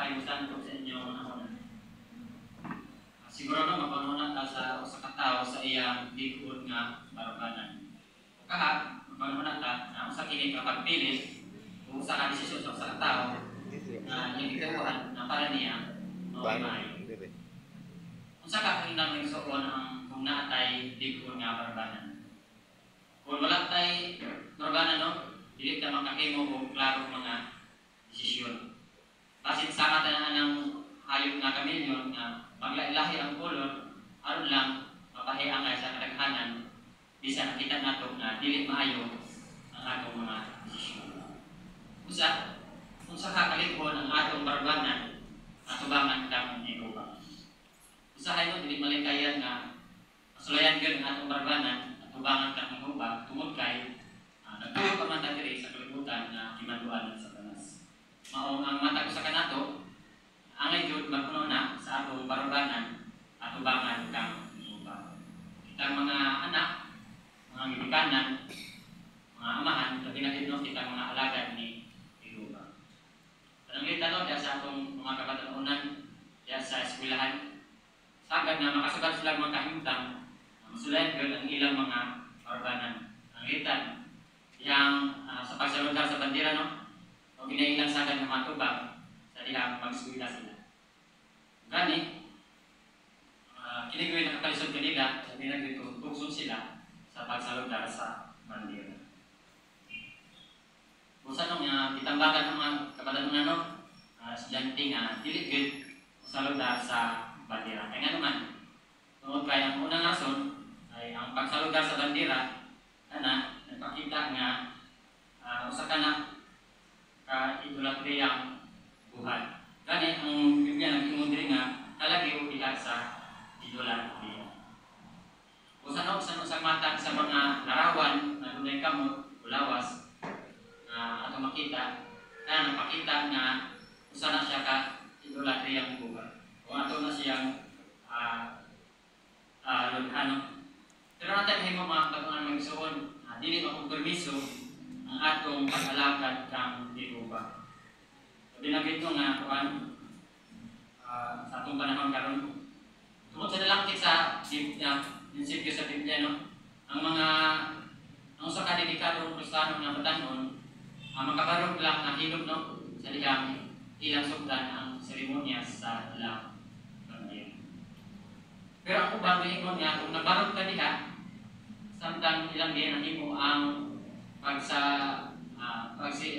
kayo santo sa inyong nahunan. Siguro na mapangunan ka sa katao sa iyang likod nga baruganan. Kaha, mapangunan ka na sa kini kapag pilit kung sa kadesisyon sa katao na yung ikabuhan na para niya maumayo. Kung sa kakinang ng soon ang kung naatay likod nga baruganan. Kung wala tay baruganan, no? Dili ka makakimo o klaro mga desisyon. Basit sa katanan ng hayop nga kamilyon nga maglahi ang kolor, aron lang mapahiangay sa kadaghanan, bisa nakita nato na dili maayo ang atong mga desisyon. Kung sa kakalipon ang atong baruganan, atubangan kang iguba. Usahay mo, dili malikayan nga masulayan gyud ang atong baruganan, atubangan kang iguba, tungod kay nagtuyo pa man diri sa kalibutan na kimanduan sa tanas. Maong ang mata ko sa kanato, angay jud magpuno na sa atong baruganan at ubangan kang iguba. Kitang mga anak, mga gibikanan, mga amahan, labi na din kitang mga alagad ni iguba. Pananglitan no, diya sa atong mga kabatanunan, diya sa eskwelahan, sagad na makasugat sila mga kahimtang, masulayan gyud ang ilang mga baruganan. Ang litan, yang sa pagsaludar sa bandera, no? O ginailang sagad ng matubang sa dihang mag-eskwela sila. Gani, kinigawin na kakalisod kanila, sabi na dito, tukson sila sa pagsaludar sa bandera. Kung saan nung itambagan ng mga kabatanunan, no? Estudyante nga, diligid saludar sa bandera. Kaya nga naman, tungkol kaya ang unang rason ay ang pagsaludar sa bandera, nagpakita nga usa ka na ka-idolatriyang buhat. Gani ang Biblia nag-ingon diri nga kalagyo diha sa idolatria. Usa sa matag sa mga larawan na dunay kamot o lawas ato makita na nagpakita nga usa na siya ka-idolatriyang buhat. O ato na siyang ano. Pero natin himo mga katungan magsuon, dili makompromiso ang atong pag-alakad kang iguba. Binagit ko nga sa atong panahon karon. Tungod sa nalangkit sa prinsipyo sa Biblia, no? Ang usa ka dedikadong Kristiyano nga batanon, makabarog lang na hilom, no? Sa dihang ilang sugdan ang seremonya sa ilang bandera. Pero ako ba ingon nga kung nabarog ka diha, samtang ilang diyan nahimo ang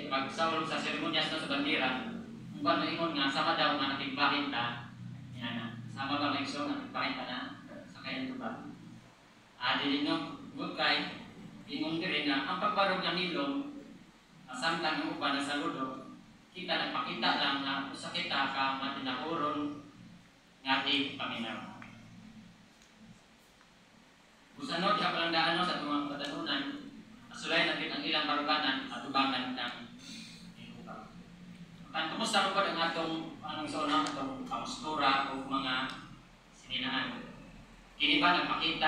pagsawlog sa seremonyas sa bandera, kung ba ingon nga sama daw nga natigbahin ta, yan sama ba may gusto natigbahin ta na sa kayan ito ba? Dili no, good kay, ingon din na ang pagbarog ng hilom, samtang ang uban na saludo, kita nagpakita lang na usa kita ka matinahuron nga di paminaw. Usanod sa palandaan sa mga katanunan, asulay natin ang ilang baruganan at ubangan ng iguba. Kan kumusta ko ang atong atong kamustura o mga sininaan. Kini ba nagpakita